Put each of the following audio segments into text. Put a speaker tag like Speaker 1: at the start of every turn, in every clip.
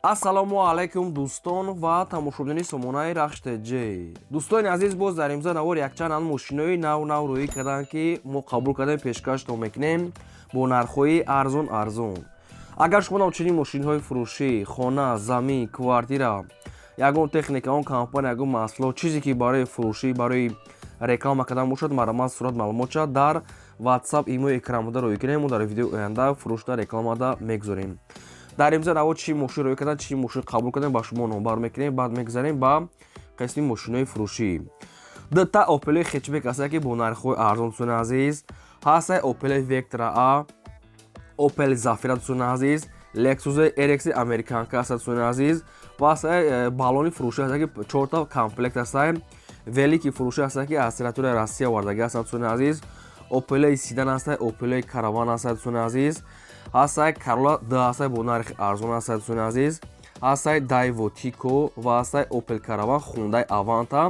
Speaker 1: ассалому алайкум дӯстон ва тамошобини сомонаи рахштеҷ. дӯстони азиз, боз дар имза навор якчанд мошинои нав рӯӣ карданд, ки мо қабул кардем пешкаштон мекунем бо нархҳои арзон. агар шумо навчунин мошинҳои фурӯшӣ, хона, замин, квартира, ягон техника, он компания, ягон маҳсулот, чизе ки барои фурӯшӣ, барои реклама кардан бошад, маромад сурат маълумот шавад, дар WhatsApp имои экранбуда рӯй кунем. Мо дар видеои оянда фурӯшда рекламада мегузорем. дар имза навод чӣ мошин рӯй кардан, чӣ мошин қабул кардан, ба шумо номбар мекунем, баъд мегузарем ба қисми мошинои фурӯшӣ. дта опелои хетчбек ҳастае, ки бо нархҳои арзон дӯстони азиз. ҳастае опелои Vectra A, Opel Zafira дӯстони азиз, Lexus RX американка ҳаста дӯстони азиз. ва ҳастае баллони фурӯшӣ ҳастае, ки 4 та комплект ҳастае. Велики фурӯшӣ ҳастае, ки аз территорияи Россия вардагӣ ҳастанд дӯстони азиз. опелои Sedan ҳастае, опелои Caravan ҳастае дӯстони азиз. ҳастае Corolla D ҳастае, бо нархи арзон ҳастае дӯстони азиз. ҳастае Daewoo Tico ва ҳастае Opel Caravan, Hyundai Avanta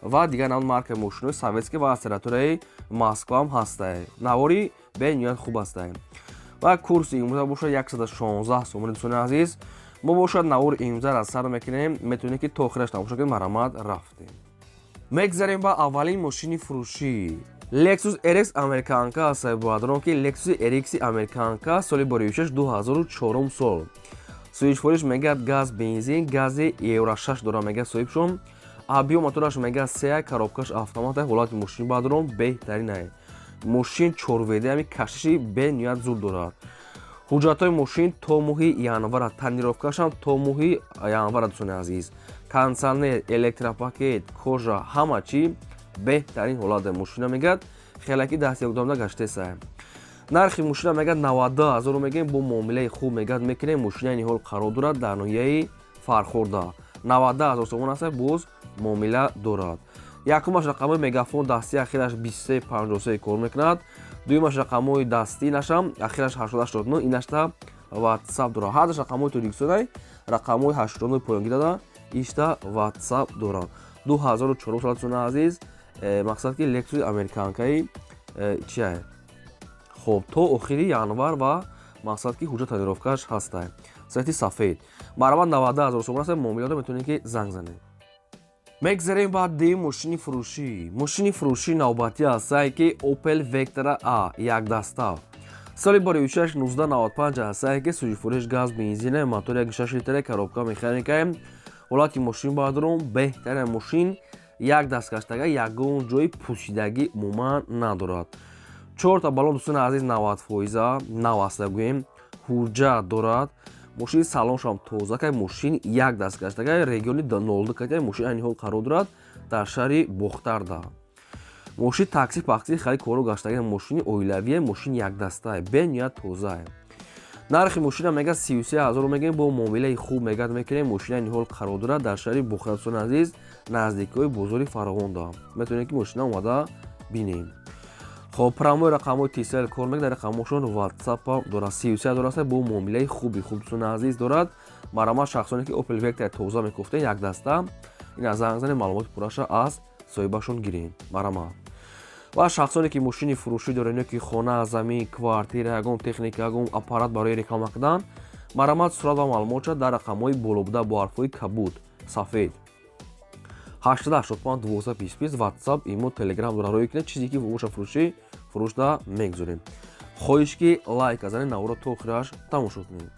Speaker 1: ва дигар навъи маркаи мошинои советскӣ ва аз территорияи Москва ҳам ҳастае. навори бениҳоят хуб ҳастае. ва курси имрӯза бошад 116 сомонӣ дӯстони азиз. мо бошад навори имрӯзаро сар мекунем, метавонем ки то охираш тамошо кунем. маромад рафтем. мегзарем ба аввалин мошини фурӯшӣ. Lexus RX американка ҳастае. боядрон ки Lexus RX американка соли бори 2004 сол. суичфориш мегӯяд газ бензин, гази евро 6 дора мегӯяд соҳибшон. объем мотораш мегӯяд 3 коробкаш автомат. ҳолати мошини боядрон беҳтарин ай. мошин 4вд ами кашиши бениҳоят зуд дорад. ҳуҷҷатҳои мошин то моҳи январ, танировкашам то моҳи январ дӯстони азиз. кондитсионер, электропакет, кожа, ҳама чӣ беҳтарин ҳолат дар мошина мегӯяд. хелаки дастиёбдода гаштесае. нархи мошина мегӯяд 92 000 мегӯем, бо муомилаи хуб мегӯяд мекунем. мошина ин ҳол қарор дорад дар ноҳияи фархорда. 92 000 сомон ҳастае, боз муомила дорад. якумаш рақамои мегафон дастии ахираш 2353 кор мекунад. дуюмаш рақамои дастии нашам ахираш 8089, инашта WhatsApp дорад. ҳардаш рақамои тӯдиксонай рақамои 89 поёнгӣ дада ишта WhatsApp дорад. 2004 сол дӯстони азиз. мақсад ки Lexus американкаи чи ай. хоб то охири январ ва мақсад ки ҳуҷҷат танировкаш ҳастае. цвети сафед. маромад 92 000 сомон ҳастае. муомиларо метавонем ки занг занем. мегзарем ба дим мошини фурӯшӣ. мошини фурӯшии навбатӣ ҳастае, ки Opel Vectra A якдаста. соли бори 1995 ҳастае, ки суҷфурӯш газ бензине, мотори 1.6 литре, коробка механикае. ҳолати мошин боядрон беҳтарин мошин. як дастгаштага ягон ҷои пӯсидагӣ умуман надорад. 4 та баллон дӯстони азиз 90% нав аста гӯем. ҳуҷҷат дорад. мошини салоншам тоза, мошин як дастгаштага региони 02 катия. мошин айни ҳол қарор дорад дар шаҳри бохтарда. мошин такси пахси хеле коро гаштаги мошини оилавие, мошин якдастае, бениҳоят тозае. нархи мошина мегӯяд 33 000 мегӯем, бо муомилаи хуб мегӯяд мекунем. мошина айни ҳол қарор дорад дар шаҳри бохтар дӯстони азиз, наздикои бозори Фарғонда. метавонем ки мошина омада бинем. хоб промои рақамои TCL кор мекунад. рақамошон WhatsApp дорад. 33 000 ҳастае, бо муомилаи хуби хуб дӯстони азиз дорад. маромад шахсоне ки Opel Vectra тоза мекуфтем якдаста, ина занг занем, маълумоти пурраша аз соҳибашон гирем. маромад. ва шахсоне ки мошини фурӯшӣ доранд, ё ки хона, замин, квартира, ягон техника, ягон аппарат барои реклама кардан, маромад сурат ва маълумот шуд дар рақамҳои болобуда бо ҳарфҳои кабуд сафед. 885 1225 WhatsApp, имо, Telegram дора рӯй кунед. чизе ки боша фурӯшӣ фурӯшда мегузорем. хоҳиш ки лайк азанед, навора то охираш тамошо кунед.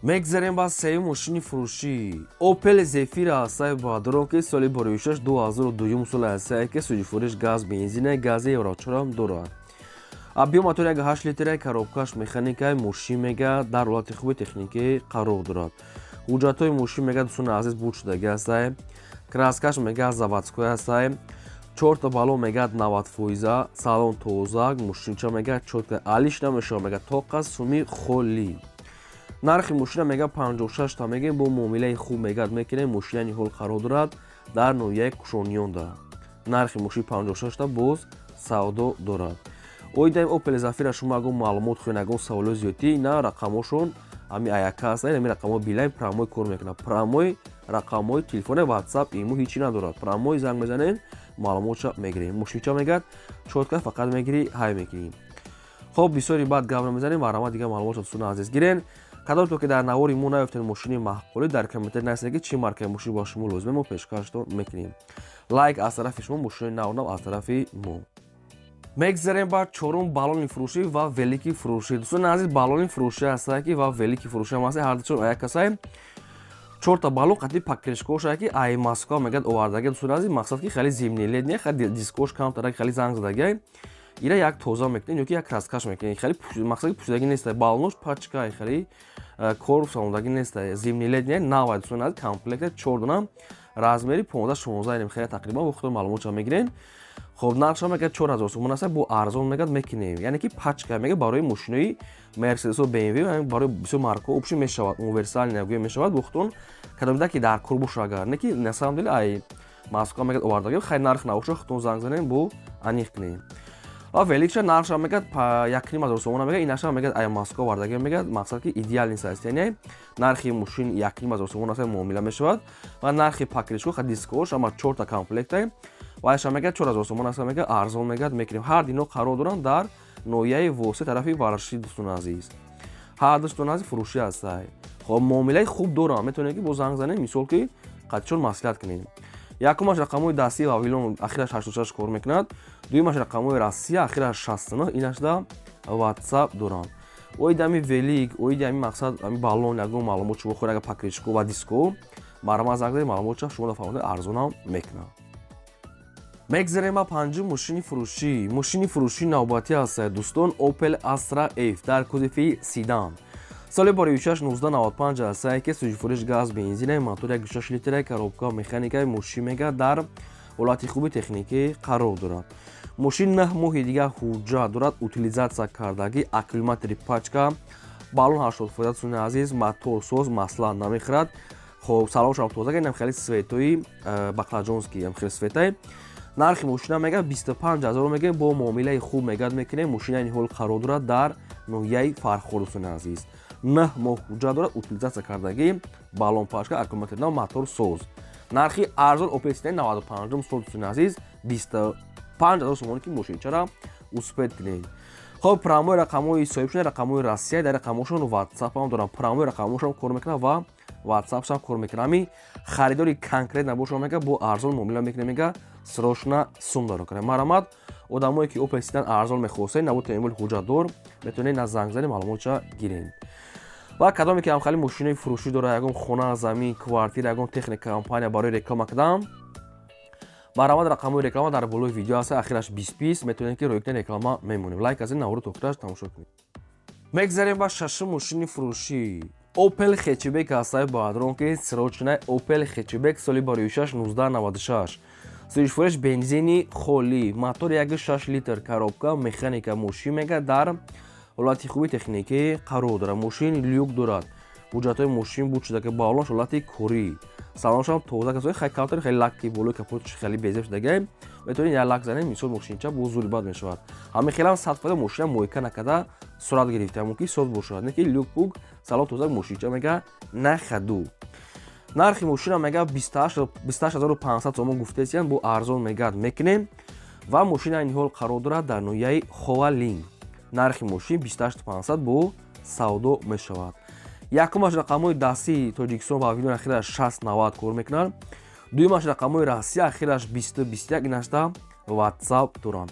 Speaker 1: мегзарем ба сеюм мошини фурӯшӣ. Opel Zafira ҳастае. боядрон ки соли бори 2002 сол ҳастае, ки суҷфурӯш газ бензине, гази евро 4 дорад. объем мотори 1.8 литре, коробкаш механикае. мошин мегӯяд дар ҳолати хуби техникӣ қарор дорад. ҳуҷҷатҳои мошин мегӯяд дӯстони азиз буд шудагӣ ҳастае. краскаш мегӯяд заводской ҳастае. 4 та баллон мегӯяд 90%, салон тоза, мошинча мегӯяд чотка, алиш намешава, мегӯяд тоққа суми холӣ. нархи мошина мегӯяд 56 та мегӯем, бо муомилаи хуб мегӯяд мекунем. мошина айни ҳол қарор дорад дар ноҳияи кушонёнда. нархи мошини 56 та боз савдо дорад. оидаи Opel Zafira шумо ягон маълумот хоҳед, ягон саволои зиёдӣ, ина рақамошон ами аяка ҳастанд. ами рақамҳо билайн промой кор мекунад. промой рақамҳои телефони WhatsApp, имо ҳичи надорад. промой занг мезанем, маълумотша мегирем. мошинча мегӯяд чотка, фақат мегирӣ ҳай мекунӣ. хоб бисёри баъд гап намезанем. маромад дигар маълумотро дӯстони азиз гирен. кадом то ки дар навори мо наёфтед мошини маъқулӣ дар комментар нависед ки чӣ маркаи мошин ба шумо лозиме мо пешкаштон мекунем. Лайк аз тарафи шумо, мошини нав аз тарафи мо. мегзарем ба чорум балони фурӯшӣ ва велики фурӯшӣ. дӯстони азиз, балони фурӯшӣ ҳастае ки ва велики фурӯшӣ ҳам ҳастае. ҳардучон ая касае 4 балон қадди паккиришкошае ки ай Москва мегӯяд овардаги. дӯстони азиз, мақсад ки хеле зимни лед не хеле дискош камтараки хеле занг задагиай. ира як тоза мекунем ё ки як расткаш мекунем. хеле мақсад ки пӯшидаги нестае. балонош пачкае хеле кор самодаги нестае. зимни лед не навай. дӯстони азиз, комплекте 4 дона размери 15-16 инем хеле тақрибан вақтон маълумотша мегирен. خب نقش هم اگر 4000 سوم است با ارزان میگه میکنیم یعنی که پچکا میگه برای ماشینای مرسدس و BMW یعنی برای بسیار مارکا اپشن میشود اونورسال نگوی میشود وقتون کدام که در کوربوش اگر نه که نسام دل ای ماسکا میگه آوردگی خیلی نرخ نوشته خودتون زنگ زنیم بو انیخ کنیم و ولیکش نقش هم میگه 1000 سوم میگه اینش هم میگه ای ماسکا آوردگی میگه مقصد که ایدئال نیست است یعنی نرخ ماشین 1000 سوم است معامله میشود و نرخ پاکیجش خود دیسکوش اما 4 تا کامپلکت وایش هم میگه 4000 سوم است میگه ارزان میگه میکنیم هر دینا قرار دارن در نویای واسه طرفی ورشی دوستان عزیز هر دوستان عزیز فروشی هست خب معامله خوب دارن میتونه که با زنگ زنه مثال که قدشون مصلحت کنیم یکمش رقمای دستی واویلون اخیرش 86 کار میکند دویمش رقمای راستی اخیرش 69 اینش دا واتساپ دارن اوی دمی ولیگ اوی دمی مقصد امی بالون یگو معلومات شما خود اگه پاکیجکو و دیسکو مرا زنگ زنه معلومات شما دا فهمیده ارزون هم میکنه мегзарем ба панҷум мошини фурӯшӣ. мошини фурӯшии навбатӣ аст дӯстон Opel Astra F дар кузофи седан. соли бори 1695 астае ки сӯзишвориш газ бензин мотори 1.6 литр коробка механикаи мошинега дар ҳолати хуби техникӣ қарор дорад. мошин 9 моҳи дигар ҳуҷҷат дорад утилизатсия кардаги аккумулятори пачка балон 80% дӯстони азиз мотор соз маслан намехӯрад. хоб салоншам тоза гардем хеле светои баклаҷонский ам хеле светай нархи мошина мега 25000 мега бо муомилаи хуб мегад мекунем мошина ин ҳол қарор дорад дар ноҳияи фархор дӯстони азиз 9 моҳ ҳуҷҷат дорад утилизатсия кардаги балон пачка аккумулятори нав мотор соз нархи арзон Opel Astra 95 сол дӯстони азиз 25000 сомоне ки мошинчара успед кунед. хоб промои рақамҳои соҳибшуда рақамҳои Россия дар рақамҳошон WhatsApp ҳам дорам промои рақамҳошон кор мекунад ва WhatsApp шам кор мекунад ами харидори конкрет набошад мега бо арзон муомила мекунем мега срочно сум дору кунем марамат одамое ки Opel Astra арзон мехосед набуд эмил ҳуҷҷатдор метавонед на занг зани маълумотша гирен ва кадоме ки ҳам хали мошинаи фурӯшӣ дора ягон хона замин квартира ягон техника компания барои реклама кардам марамат рақамҳои реклама дар болои видео аст ахираш 20 метавонед ки рӯйкунед реклама мемонем лайк аз ин навори тохираш тамошо кунед. мегзарем ба шашум мошини фурӯшӣ Opel Hatchback ҳастаи баъдрон ки срочно Opel Hatchback соли бори 1996 сӯзишвориш бензини холӣ мотори 1.6 литр коробка механика мошин мега дар ҳолати хуби техникӣ қарор дорад мошин люк дорад ҳуҷҷатҳои мошин буд шуда ки балонш ҳолати корӣ салоншам тоза касои хай калтари хеле лакки болои капотиш хеле безеб шудагай метавонед як лак занед мисол мошинча бо зуди бад мешавад ҳамин хелам 100% мошина муҳока накарда сурат гирифта мумкин соз бошад не ки люк бук салон тоза мошинча мега нахаду нархи мошина мега 28500 сомон гуфтесиян бо арзон мегад мекунем ва мошина ин ҳол қарор дорад дар ноҳияи Ховалин нархи мошин 28500 бо савдо мешавад. якумаш рақамҳои дастии Тоҷикистон ва видео ахираш 6090 кор мекунад дуюмаш рақамҳои Россия ахираш 2021 инашта WhatsApp доранд.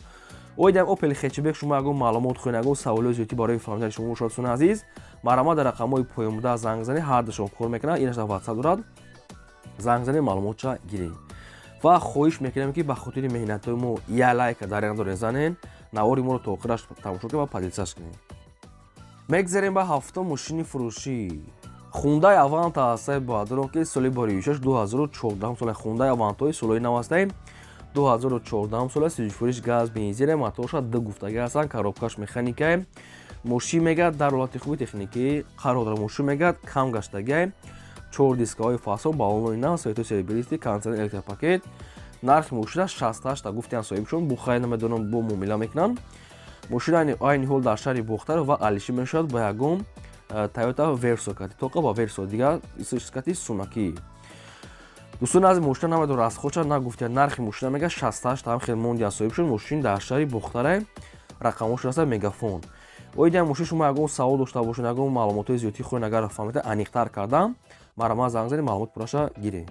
Speaker 1: ойдам Opel Hatchback шумо ягон маълумот хоҳед ягон саволои зиёдӣ барои фаҳмидани шумо бошад дӯстони азиз марамат дар рақамҳои поёмуда занг занед ҳар душон кор мекунад инашта WhatsApp дорад занг занед маълумотша гиред ва хоҳиш мекунем ки ба хотири меҳнатҳои мо я лайка дар ин доред занед навори моро то охираш тамошо кунед ва позитсияш кунед. мегзарем ба ҳафтум мошини фурӯшӣ Hyundai Avanta ҳастаи баъдрон ки соли бори 2014 соли Hyundai Avanta солои нав ҳастаи 2014 сола сӯзишвориш газ бензин моторша ду гуфтагӣ ҳастанд коробкаш механикае мошин мегад дар ҳолати хуби техникӣ қарор дорад мошин мегад кам гаштагиай 4 дискаҳои фасл балонои нав светои серебристи кондитсионер электропакет нархи мошина 68 та гуфтиан соҳибшон бо хай намедонам бо муомила мекунанд мошина айни ҳол дар шаҳри Бохтар ва алишӣ мешавад ба ягон Toyota Verso кати тоқа ба Verso дигар истискати сумакӣ дӯстони аз мошина намедон расходша нагуфтия нархи мошина мега 68 та ҳам хел мондиан соҳибшон мошин дар шаҳри Бохтарай рақамошон аста мегафон оиди мошин шумо ягон савол дошта бошед, ягон маълумотои зиёдӣ хӯрен, агар фаҳмида аниқтар кардам, марама занг занед, маълумот пураша гиред.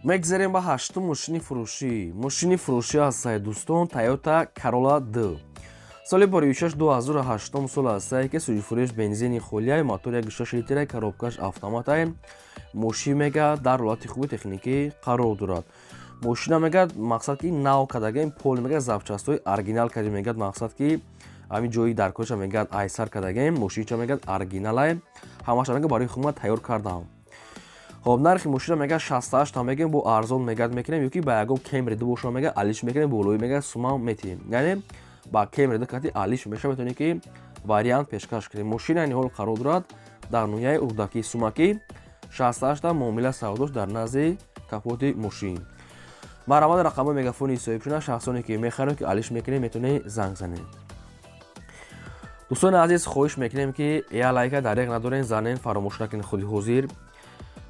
Speaker 1: мегзарем ба ҳаштум мошини фурӯшӣ. Мошини фурӯшӣ ҳастае дӯстон, Toyota Corolla D. соли бори 2008 сол ҳастае ки суҷфурӯш бензини холияи мотори 1.6 литраи коробкаш автоматае. мошин мега дар ҳолати хуби техникӣ қарор дорад. мошина мега мақсад ки нав кадагаем пол мега запчастои оригинал кади мега мақсад ки ҳамин ҷои даркоша мега айсар кадагаем. мошинча мега оригиналае, ҳамаша мега барои хума тайёр кардам. хоб нархи мошина мега 68 та мегем бо арзон мегад мекунем, ё ки ба ягон Camry боша мега алиш мекунем, болои мега сума метиҳем. яъне ба Camry кати алиш меша метавонем ки вариант пешкаш кунем. мошина айни ҳол қарор дорад дар ноҳияи урдаки сумаки 68 та муомила савдош дар назди капоти мошин. марамад рақамои мегафони соҳибшона шахсоне ки мехарем ки алиш мекунем метавонем занг занем. дӯстони азиз, хоҳиш мекунем ки лайка дариқ надорен, занен, фаромӯш накунед худи ҳозир.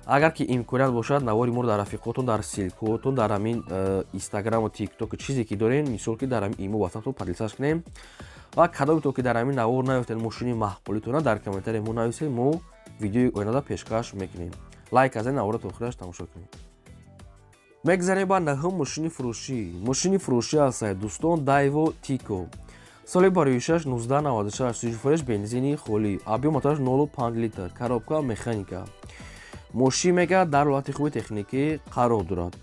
Speaker 1: агар ки имконият бошад навори моро дар рафиқотон, дар силкотон, дар ҳамин инстаграму тикток чизе ки дорен, мисол ки дар ҳамин имо ватсаптон подлисаж кунем ва кадометон ки дар ҳамин навор наёфтед мошини маҳбулитона дар комментария мо нависед, мо видеои оянда пешкаш мекунем. лайк азен наворро то охираш тамошо кунед. мегзарем ба наҳум мошини фурӯшӣ. мошини фурӯшӣ ҳастае дӯстон, Daewoo Tico. соли бори 1996 суҷфурӯш бензини холӣ, объём мотораш 0.5 литр, коробка механика. мошин мега дар ҳолати хуби техникӣ қарор дорад.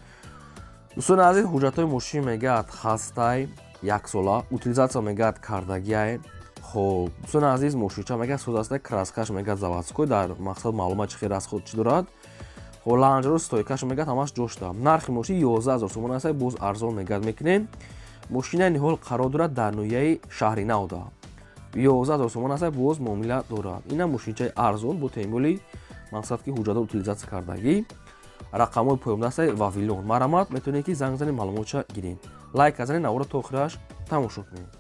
Speaker 1: дӯстони азиз, ҳуҷҷатҳои мошин мегаад хастай 1 сола, утилизатсия мегаад кардагиае. хоб дӯстони азиз, мошинча мега соз астае, краскаш мегаад заводской, дар мақсад маълумат чихел расход чӣ дорад. хоб ланҷаро стойкаш мегаад ҳамаш ҷошта. нархи мошин 11 000 сомон астае, боз арзон мегаад мекунем. мошина айни ҳол қарор дорад дар ноҳияи шаҳри Навда. 11 000 сомон астае, боз муомила дорад. ина мошинчаи арзон бо теъмоли мақсад ки ҳуҷҷатро утилизатсия кардагӣ. рақамои поёмда астае Вавилон. марамат метавонед ки занг занед, маълумотша гиред. лайк занед, наворро то охираш тамошо кунед.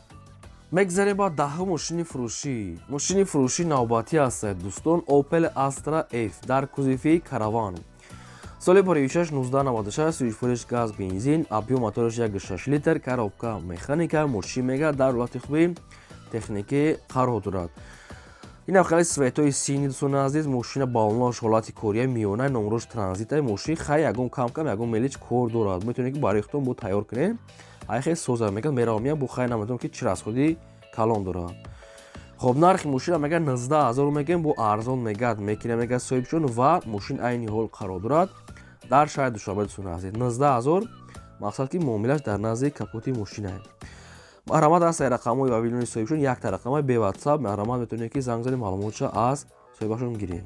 Speaker 1: мегзарем ба даҳум мошини фурӯшӣ. мошини фурӯшӣ навбатӣ астае дӯстон, Opel Astra F дар кузифи караван. соли бори 1996 суҷфурӯш газ бензин, объём мотораш 1.6 литр, коробка механика. мошин мега дар ҳолати хуби техникӣ қарор дорад. ина хеле светои сини дӯстони азиз, мошина балонош ҳолати кория миёна, номрош транзитаи мошин хай ягон кам ягон мелич кор дорад. метавонед ки барои худтон бо тайёр кунед. ай хел соза мега меравам бо хай наметавонам ки чӣ расходи калон дорад. хоб нархи мошина мега 19 000 мегем, бо арзон мегад мекунем мега соҳибшон ва мошин айни ҳол қарор дорад дар шаҳри Душанбе. дӯстони азиз, 19 000 мақсад ки муомилаш дар назди капоти мошинае. маҳрамат астае рақамои вавилони соҳибшон, якта рақамай бе ватсап. маҳрамат метавонед ки занг занед, маълумотша аз соҳибашон гиред.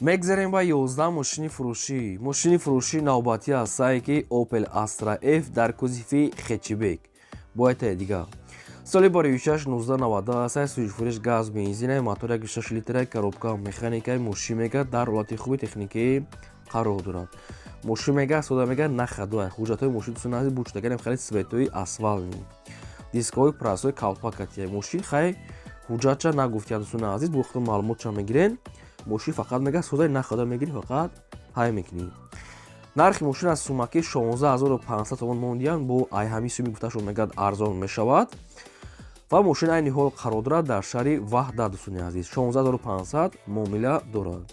Speaker 1: мегзарем ба 11 мошини фурӯшӣ. мошини фурӯшӣ навбатӣ астае ки Opel Astra F дар кузифи хетчбек. боятае дигар. соли бори 1992 астае, суҷфурӯш газ бензинаи мотори 1.6 литраи коробка механикаи. мошин мега дар ҳолати хуби техникӣ қарор дорад. мошин мега сода мега нахадоа. ҳуҷҷатҳои мошин дӯстони азиз бучтагарем хеле светои асфални. дискҳои прасҳои калпакатия. мошин хай ҳуҷҷатча нагуфтия дӯстони азиз, бо худтон маълумотча мегирен. мошин фақат мега созаи нахада мегирӣ, фақат ҳай мекунӣ. нархи мошин аз сумаки 16 500 сомон мондиян, бо ай ҳамин суми гуфташон мегад арзон мешавад ва мошин айни ҳол қарор дорад дар шаҳри Ваҳда. дӯстони азиз, 16 500 муомила дорад.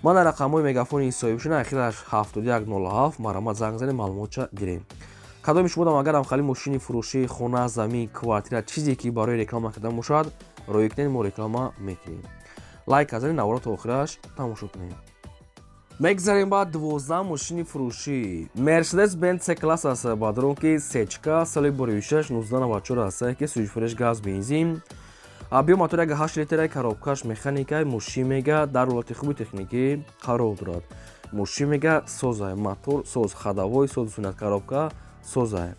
Speaker 1: мана рақамои мегафони соҳибшона ахираш 7107. марамат занг занед, маълумотча гирем. кадоми шумодам агарам хали мошини фурӯшӣ, хона, замин, квартира чизе ки барои реклама кардан бошад, роӣ кунед, мо реклама мекунем. лайк азанед, наворро то охираш тамошо кунед. мегзарем ба 12 мошини фурӯшӣ. Mercedes-Benz C-класс астае ба дронки сечка. соли бори 1994 астае ки суҷфурӯш газ бензин, объём мотори 1.8 литраи коробкаш механикаи. мошин мега дар ҳолати хуби техникӣ қарор дорад. мошин мега созае, мотор соз, ходовой соз, дӯстони коробка созае.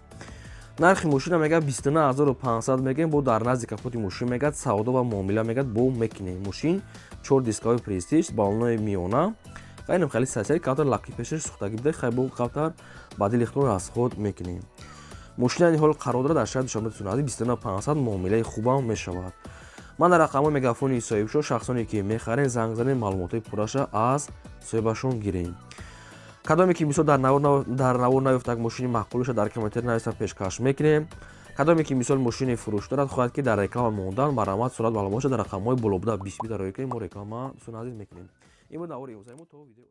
Speaker 1: нархи мошина мега 29 500 мегем, бо дар назди капоти мошин мегад савдо ва муомила мегад бо мекунем. мошин 4 дискаҳои престиж, балонои миёна. хайнем хеле сасири кавтар лақи пешаш сухтагӣ бида, хай бо кавтар бадили ихтиёр расход мекунем. мошина айни ҳол қарор дорад дар шаҳри Душанбе. дӯстони азиз, 29 500 муомилаи хубам мешавад. мана рақамои мегафони соҳибшон, шахсоне ки мехарен, занг занед, маълумотои пурраша аз соҳибашон гирем. кадоме ки мисол дар навор наёфтак мошини маъқул бошад, дар комментария нависа пешкаш мекунем. кадоме ки мисол мошини фурӯш дорад хоҳад ки дар реклама мондан баромад сурат маълумот дар рақамҳои болобуда 20 дар роя мо реклама дӯстон азиз мекунем. Ин буд навори имрӯзаи мо то видео